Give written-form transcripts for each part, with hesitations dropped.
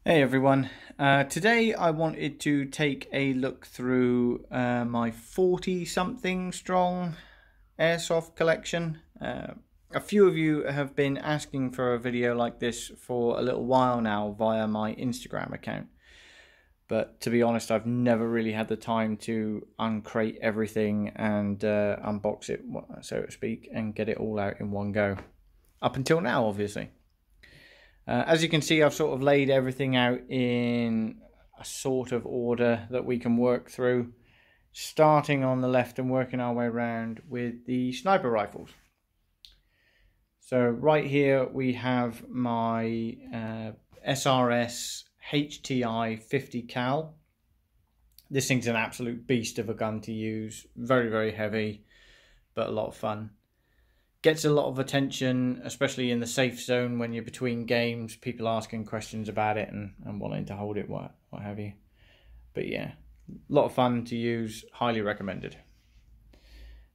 Hey everyone, today I wanted to take a look through my 40 something strong Airsoft collection. A few of you have been asking for a video like this for a little while now via my Instagram account, but to be honest I've never really had the time to uncrate everything and unbox it, so to speak, and get it all out in one go. Up until now, obviously. As you can see, I've sort of laid everything out in a sort of order that we can work through, starting on the left and working our way around with the sniper rifles. So right here we have my SRS HTI 50 cal. This thing's an absolute beast of a gun to use, very, very heavy, but a lot of fun. Gets a lot of attention, especially in the safe zone when you're between games, people asking questions about it and wanting to hold it, what have you. But yeah, a lot of fun to use, highly recommended.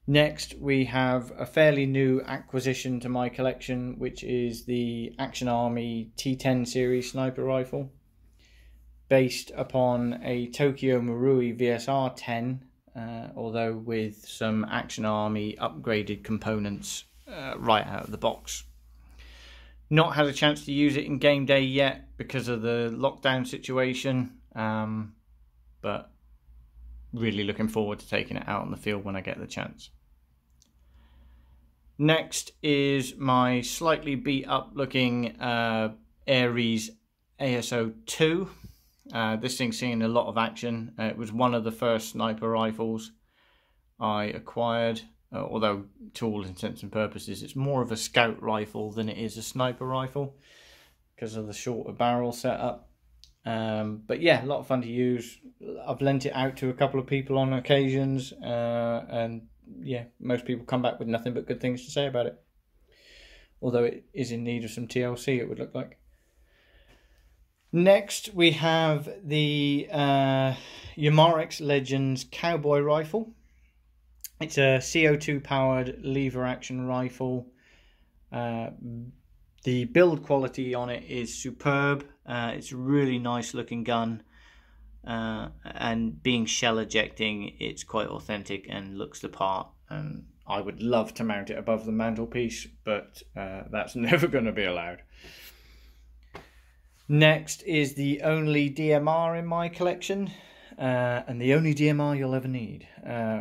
Next, we have a fairly new acquisition to my collection, which is the Action Army T10 series sniper rifle, based upon a Tokyo Marui VSR 10, although with some Action Army upgraded components right out of the box. Not had a chance to use it in game day yet because of the lockdown situation, but really looking forward to taking it out on the field when I get the chance. Next is my slightly beat up looking Ares ASO 2. This thing's seen a lot of action. It was one of the first sniper rifles I acquired. Although to all intents and purposes it's more of a scout rifle than it is a sniper rifle because of the shorter barrel setup. But yeah, a lot of fun to use. I've lent it out to a couple of people on occasions, and yeah, most people come back with nothing but good things to say about it. Although it is in need of some TLC, it would look like. Next we have the Yamarex Legends Cowboy Rifle. It's a CO2 powered lever action rifle. The build quality on it is superb. It's a really nice looking gun, and being shell ejecting, it's quite authentic and looks the part, and I would love to mount it above the mantelpiece, but that's never going to be allowed. Next is the only DMR in my collection. And the only DMR you'll ever need,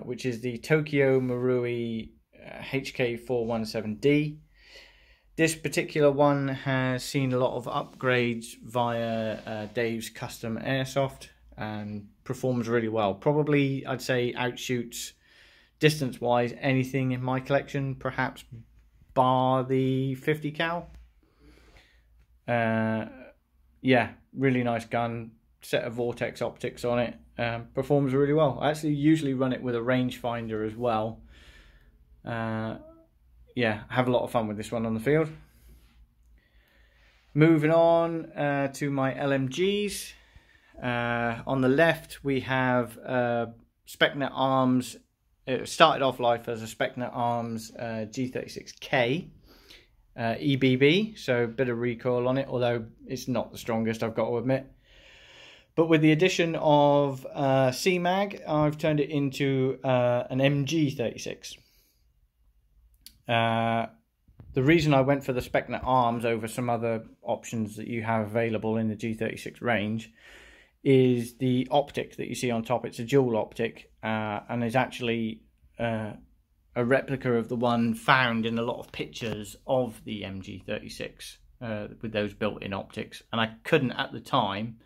which is the Tokyo Marui HK417D. This particular one has seen a lot of upgrades via Dave's Custom Airsoft and performs really well. Probably, I'd say, outshoots distance-wise anything in my collection, perhaps bar the 50 cal. Yeah, really nice gun. Set of Vortex optics on it. Performs really well. I actually usually run it with a rangefinder as well. Yeah, have a lot of fun with this one on the field. Moving on to my LMGs. On the left we have Specnet Arms. It started off life as a Specnet Arms G36K EBB, so a bit of recoil on it, although it's not the strongest, I've got to admit. But with the addition of CMAG, I've turned it into an MG36. The reason I went for the Specnet Arms over some other options that you have available in the G36 range is the optic that you see on top. It's a dual optic, and is actually a replica of the one found in a lot of pictures of the MG36 with those built-in optics. And I couldn't at the time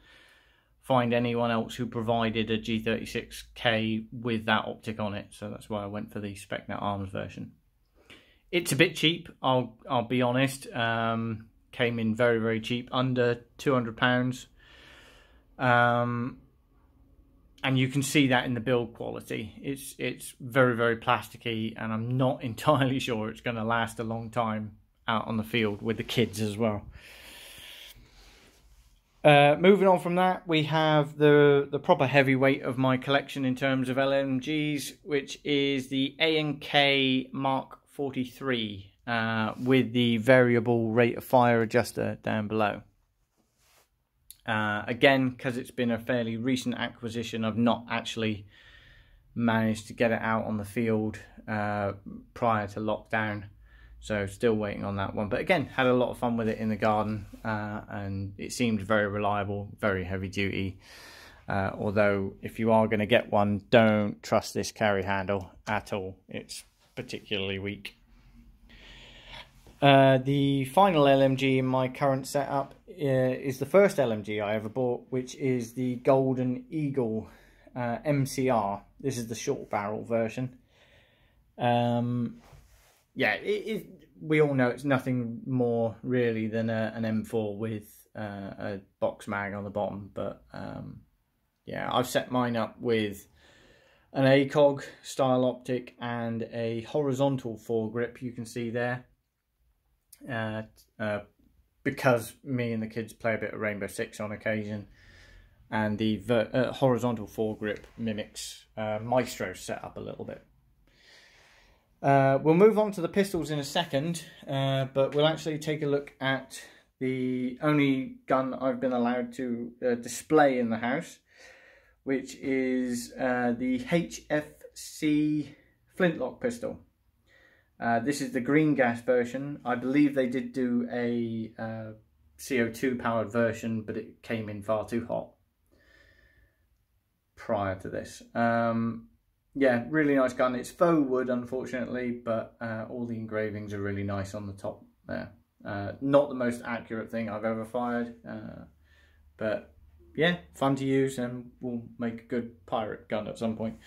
find anyone else who provided a G36K with that optic on it, so that's why I went for the Specnet Arms version. It's a bit cheap, I'll be honest. Came in very, very cheap, under £200. And you can see that in the build quality. It's very, very plasticky, and I'm not entirely sure it's going to last a long time out on the field with the kids as well. Moving on from that, we have the proper heavyweight of my collection in terms of LMGs, which is the A&K Mark 43 with the variable rate of fire adjuster down below. Again, because it's been a fairly recent acquisition, I've not actually managed to get it out on the field prior to lockdown, so still waiting on that one. But again, had a lot of fun with it in the garden, and it seemed very reliable, very heavy duty. Although if you are going to get one, don't trust this carry handle at all. It's particularly weak. The final LMG in my current setup is the first LMG I ever bought, which is the Golden Eagle MCR. This is the short barrel version. Yeah, we all know it's nothing more really than an M4 with a box mag on the bottom. But yeah, I've set mine up with an ACOG style optic and a horizontal foregrip, you can see there. Because me and the kids play a bit of Rainbow Six on occasion, and the horizontal foregrip mimics Maestro's setup a little bit. We'll move on to the pistols in a second, but we'll actually take a look at the only gun I've been allowed to display in the house, which is the HFC flintlock pistol. This is the green gas version. I believe they did do a CO2 powered version, but it came in far too hot prior to this. Yeah, really nice gun. It's faux wood, unfortunately, but all the engravings are really nice on the top there. Not the most accurate thing I've ever fired, but yeah, fun to use, and will make a good pirate gun at some point.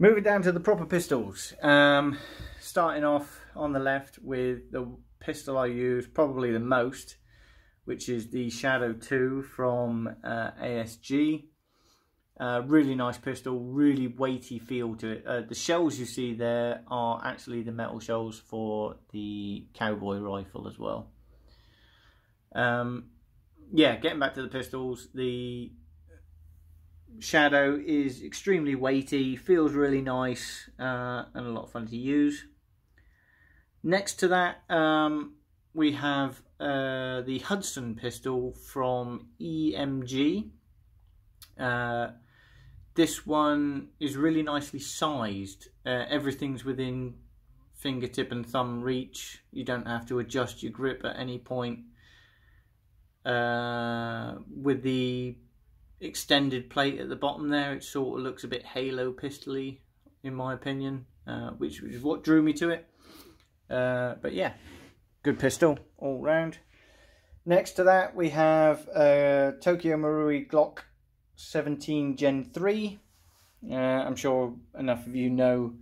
Moving down to the proper pistols, starting off on the left with the pistol I use probably the most, which is the Shadow 2 from ASG. Really nice pistol, really weighty feel to it. The shells you see there are actually the metal shells for the cowboy rifle as well. Yeah, getting back to the pistols, the Shadow is extremely weighty, feels really nice, and a lot of fun to use. Next to that, we have the Hudson pistol from EMG. This one is really nicely sized. Everything's within fingertip and thumb reach. You don't have to adjust your grip at any point. With the extended plate at the bottom there, it sort of looks a bit Halo pistol-y, in my opinion, which is what drew me to it. But yeah, good pistol all round. Next to that, we have Tokyo Marui Glock 17 Gen 3. I'm sure enough of you know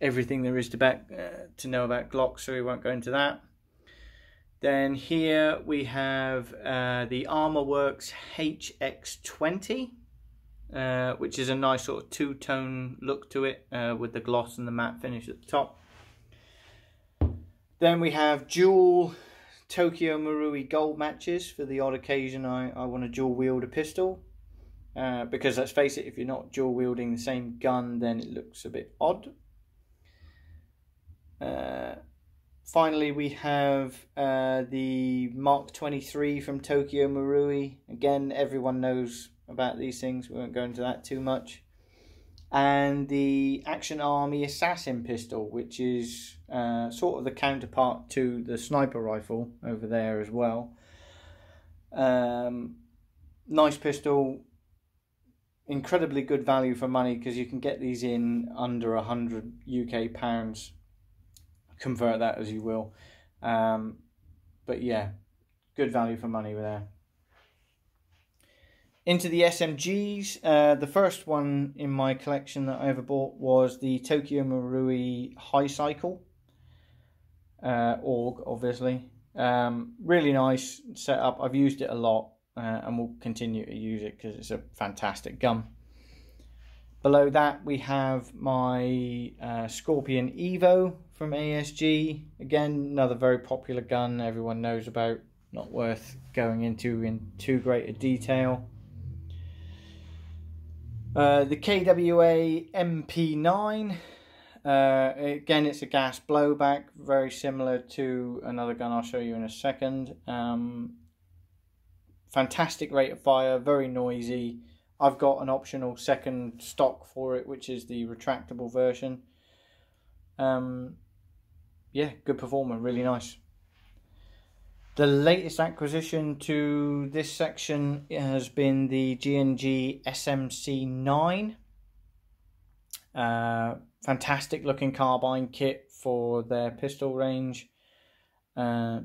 everything there is to know about Glock, so we won't go into that. Then here we have the ArmorWorks HX20, which is a nice sort of two-tone look to it, with the gloss and the matte finish at the top. Then we have dual Tokyo Marui gold matches for the odd occasion I want to dual wield a pistol. Because let's face it, if you're not dual wielding the same gun, then it looks a bit odd. Finally, we have the Mark 23 from Tokyo Marui. Again, everyone knows about these things. We won't go into that too much. And the Action Army Assassin pistol, which is sort of the counterpart to the sniper rifle over there as well. Nice pistol. Incredibly good value for money, because you can get these in under 100 UK pounds. Convert that as you will, but yeah, good value for money there. Into the SMGs, the first one in my collection that I ever bought was the Tokyo Marui High Cycle AUG, obviously. Really nice setup. I've used it a lot, and will continue to use it because it's a fantastic gun. Below that we have my Scorpion Evo from ASG. Again, another very popular gun everyone knows about. Not worth going into in too great a detail. The KWA MP9. Again, it's a gas blowback, very similar to another gun I'll show you in a second. fantastic rate of fire, very noisy. I've got an optional second stock for it, which is the retractable version. Yeah, good performer, really nice. The latest acquisition to this section has been the G&G SMC9. Fantastic looking carbine kit for their pistol range. Yeah,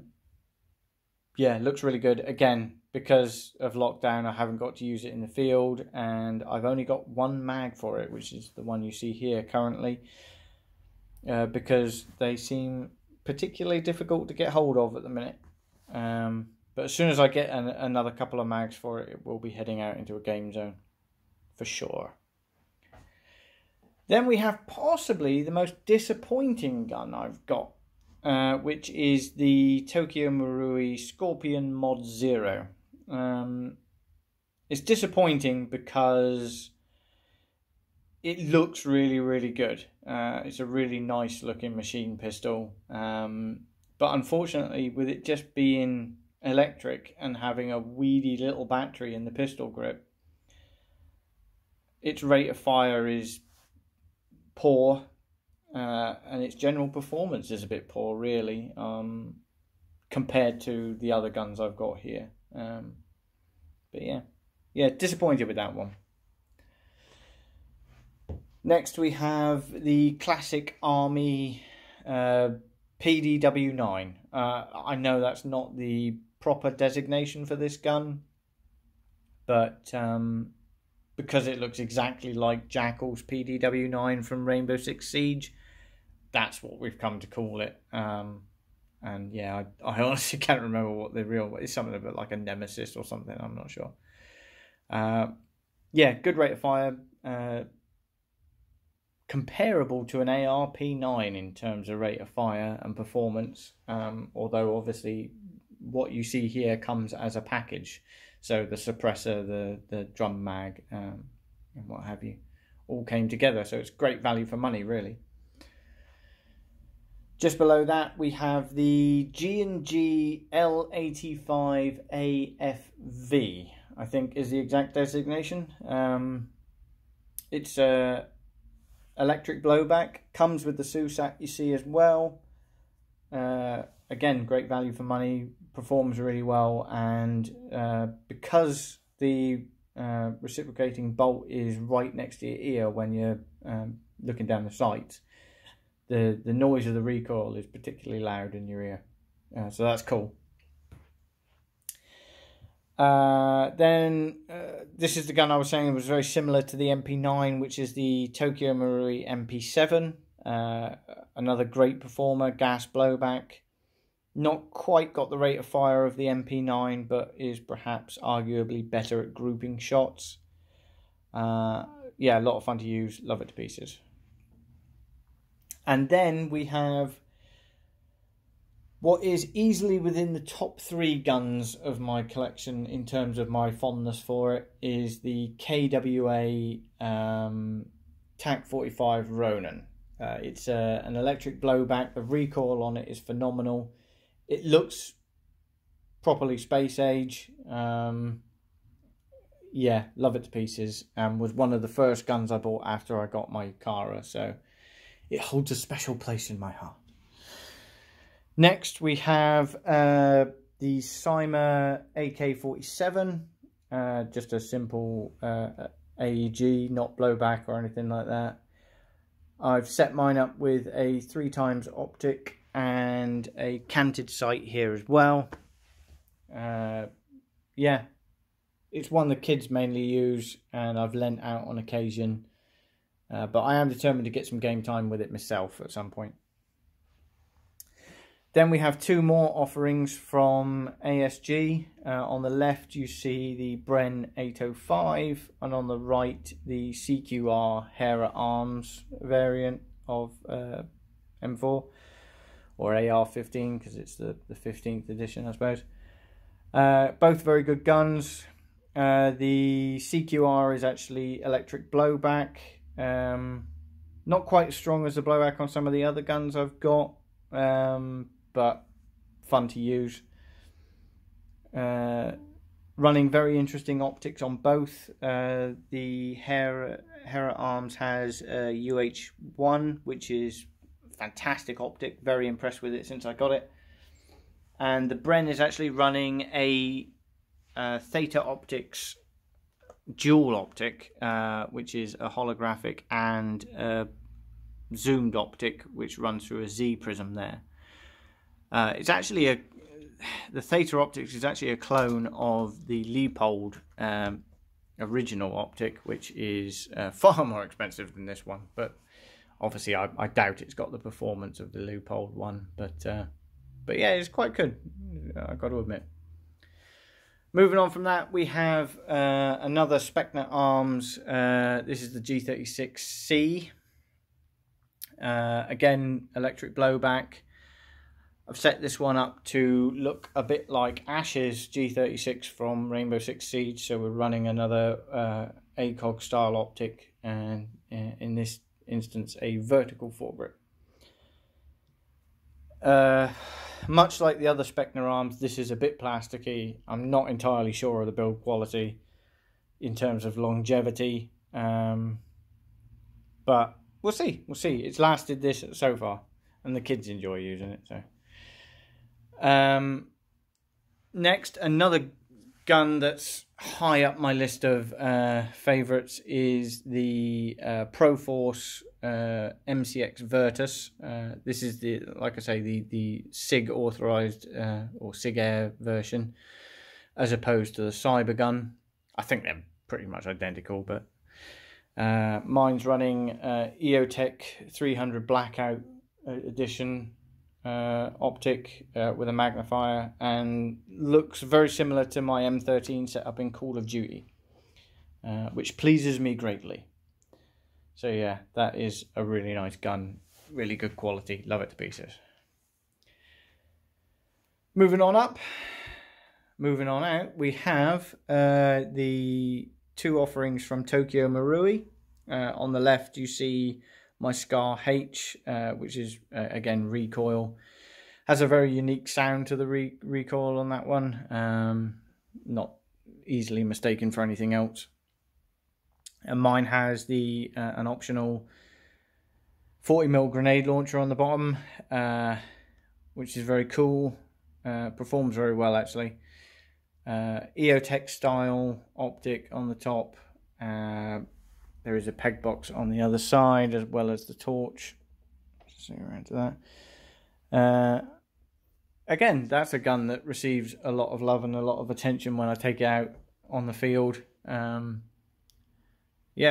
looks really good. Again, because of lockdown, I haven't got to use it in the field, and I've only got one mag for it, which is the one you see here currently, because they seem particularly difficult to get hold of at the minute. But as soon as I get another couple of mags for it, it will be heading out into a game zone for sure. Then we have possibly the most disappointing gun I've got, which is the Tokyo Marui Scorpion Mod Zero. It's disappointing because it looks really, really good. It's a really nice looking machine pistol. But unfortunately, with it just being electric and having a weedy little battery in the pistol grip, its rate of fire is poor, and its general performance is a bit poor, really, compared to the other guns I've got here. But yeah, disappointed with that one. Next we have the classic Army PDW9. I know that's not the proper designation for this gun, but because it looks exactly like Jackal's PDW9 from Rainbow Six Siege, that's what we've come to call it. And yeah, I honestly can't remember what the real... It's something a bit like a Nemesis or something, I'm not sure. Yeah, good rate of fire. Comparable to an ARP9 in terms of rate of fire and performance. Although obviously what you see here comes as a package. So the suppressor, the drum mag, and what have you, all came together. So it's great value for money, really. Just below that, we have the G&G L85AFV, I think is the exact designation. It's a electric blowback, comes with the SUSAC you see as well. Again, great value for money, performs really well, and because the reciprocating bolt is right next to your ear when you're looking down the sights, the noise of the recoil is particularly loud in your ear, so that's cool. Then this is the gun I was saying was very similar to the MP9, which is the Tokyo Marui MP7. Another great performer, gas blowback. Not quite got the rate of fire of the MP9, but is perhaps arguably better at grouping shots. Yeah, a lot of fun to use, love it to pieces. And then we have what is easily within the top 3 guns of my collection in terms of my fondness for it, is the KWA TAC 45 Ronin. It's an electric blowback. The recoil on it is phenomenal. It looks properly space age. Yeah, love it to pieces. And was one of the first guns I bought after I got my Kara, so it holds a special place in my heart. Next, we have the Cyma AK-47, just a simple AEG, not blowback or anything like that. I've set mine up with a 3x optic and a canted sight here as well. Yeah, it's one the kids mainly use, and I've lent out on occasion. But I am determined to get some game time with it myself at some point. Then we have 2 more offerings from ASG. On the left you see the Bren 805, and on the right the CQR Hera Arms variant of M4, or AR-15 because it's the 15th edition, I suppose. Both very good guns. The CQR is actually electric blowback. Not quite as strong as the blowback on some of the other guns I've got, but fun to use. Running very interesting optics on both. The Hera Arms has a UH1, which is fantastic optic. Very impressed with it since I got it. And the Bren is actually running a Theta Optics dual optic, which is a holographic and a zoomed optic, which runs through a Z prism there. It's actually the Theta Optics is actually a clone of the Leupold original optic, which is far more expensive than this one. But obviously, I doubt it's got the performance of the Leupold one. But yeah, it's quite good, I've got to admit. Moving on from that, we have another Spectre Arms. This is the G36C. Again, electric blowback. I've set this one up to look a bit like Ash's G36 from Rainbow Six Siege, so we're running another ACOG style optic, and in this instance a vertical foregrip. Much like the other Spectre Arms, this is a bit plasticky. I'm not entirely sure of the build quality in terms of longevity, but we'll see. It's lasted this so far, and the kids enjoy using it. So next, another gun that's high up my list of favorites is the Proforce MCX Virtus. This is the, like I say, the SIG authorized or SIG Air version, as opposed to the Cyber gun. I think they're pretty much identical, but mine's running EOTech 300 Blackout Edition optic with a magnifier, and looks very similar to my M13 set up in Call of Duty, which pleases me greatly. So yeah, that is a really nice gun, really good quality, love it to pieces. Moving on up, moving on out, we have the two offerings from Tokyo Marui. On the left you see my Scar H, which is again recoil. Has a very unique sound to the recoil on that one, not easily mistaken for anything else. And mine has the an optional 40mm grenade launcher on the bottom, which is very cool. Performs very well actually. EOTech style optic on the top. There is a peg box on the other side, as well as the torch. See around to that. Again, that's a gun that receives a lot of love and a lot of attention when I take it out on the field. Yeah,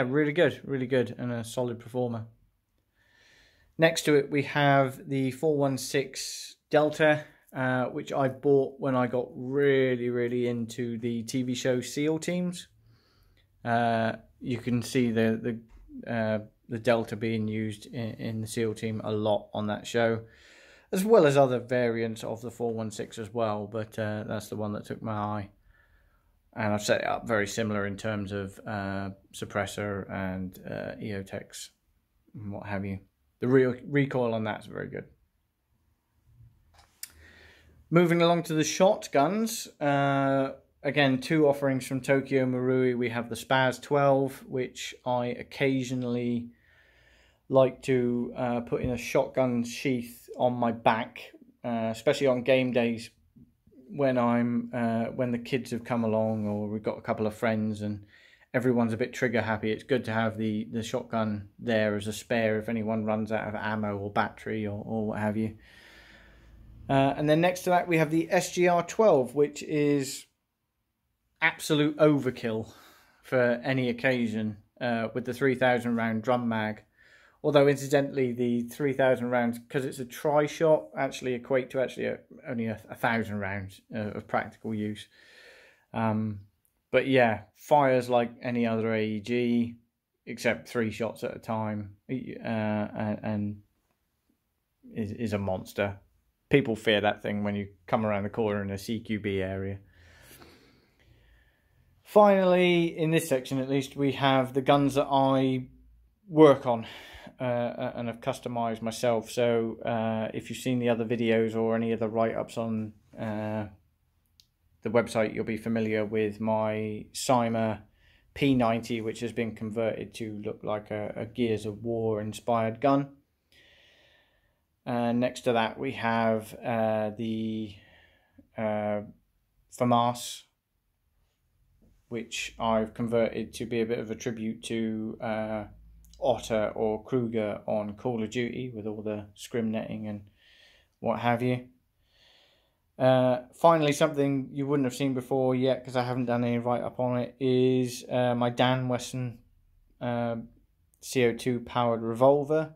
really good, and a solid performer. Next to it, we have the 416 Delta, which I bought when I got really into the TV show SEAL Teams. You can see the Delta being used in the SEAL team a lot on that show, as well as other variants of the 416 as well, but that's the one that took my eye. And I've set it up very similar in terms of suppressor and EOTechs and what have you. The recoil on that's very good. Moving along to the shotguns, again, two offerings from Tokyo Marui. We have the Spaz 12, which I occasionally like to put in a shotgun sheath on my back, especially on game days when when the kids have come along, or we've got a couple of friends and everyone's a bit trigger happy. It's good to have the shotgun there as a spare if anyone runs out of ammo or battery or what have you. And then next to that we have the SGR 12, which is absolute overkill for any occasion, with the 3,000 round drum mag. Although incidentally, the 3,000 rounds, because it's a tri-shot, actually equate to only 1,000 rounds of practical use. But yeah, fires like any other AEG, except 3 shots at a time, and is a monster. People fear that thing when you come around the corner in a CQB area. Finally, in this section at least, we have the guns that I work on and have customized myself. So if you've seen the other videos or any of the write-ups on the the website, you'll be familiar with my Cyma P90, which has been converted to look like a Gears of War inspired gun. Next to that we have the FAMAS, which I've converted to be a bit of a tribute to Otter or Kruger on Call of Duty, with all the scrim netting and what have you. Finally, something you wouldn't have seen before yet, because I haven't done any write-up on it, is my Dan Wesson CO2 powered revolver.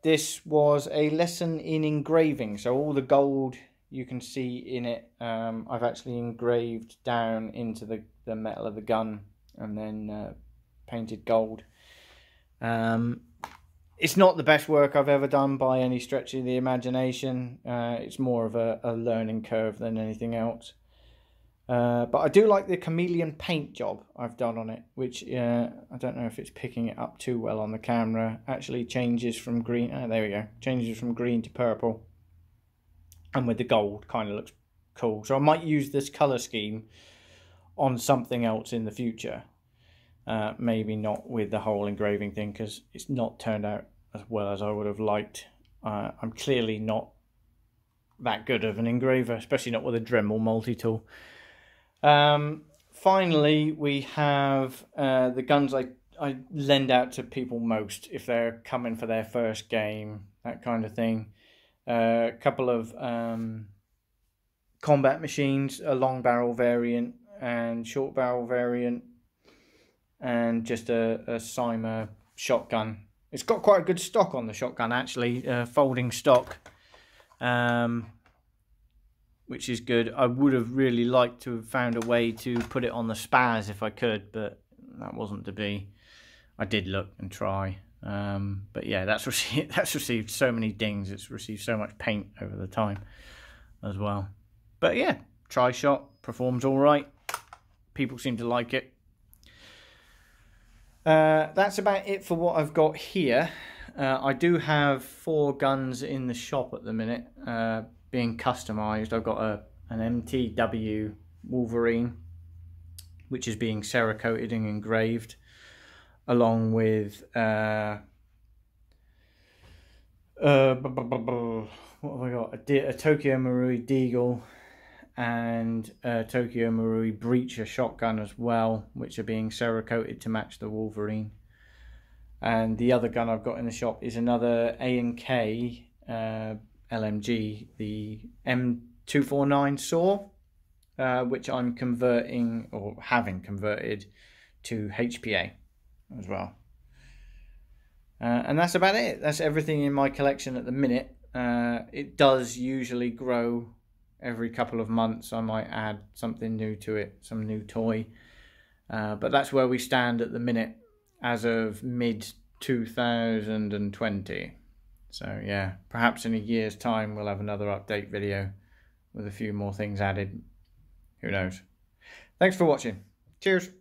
This was a lesson in engraving, so all the gold you can see in it, I've actually engraved down into the metal of the gun and then painted gold. It's not the best work I've ever done by any stretch of the imagination. It's more of a learning curve than anything else. But I do like the chameleon paint job I've done on it, which I don't know if it's picking it up too well on the camera. Actually changes from green. Oh, there we go. Changes from green to purple. And with the gold, kind of looks cool. So I might use this colour scheme on something else in the future. Maybe not with the whole engraving thing, because it's not turned out as well as I would have liked. I'm clearly not that good of an engraver, especially not with a Dremel multi-tool. Finally, we have the guns I lend out to people most if they're coming for their first game, that kind of thing. A couple of combat machines, a long barrel variant and short barrel variant, and just a Cyma shotgun. It's got quite a good stock on the shotgun, actually, folding stock, which is good. I would have really liked to have found a way to put it on the spars if I could, but that wasn't to be. I did look and try, but yeah, that's received so many dings. It's received so much paint over the time as well. But yeah, tri-shot performs all right. People seem to like it. That's about it for what I've got here. I do have 4 guns in the shop at the minute, being customized. I've got an MTW Wolverine, which is being cerakoted and engraved, along with what have I got? A Tokyo Marui Deagle and a Tokyo Marui Breacher shotgun as well, which are being cerakoted to match the Wolverine. And the other gun I've got in the shop is another A&K LMG, the M249 SAW, which I'm converting, or having converted, to HPA as well. And that's about it. That's everything in my collection at the minute. It does usually grow every couple of months. I might add something new to it, some new toy. But that's where we stand at the minute as of mid-2020. So yeah, perhaps in a year's time we'll have another update video with a few more things added. Who knows? Thanks for watching. Cheers.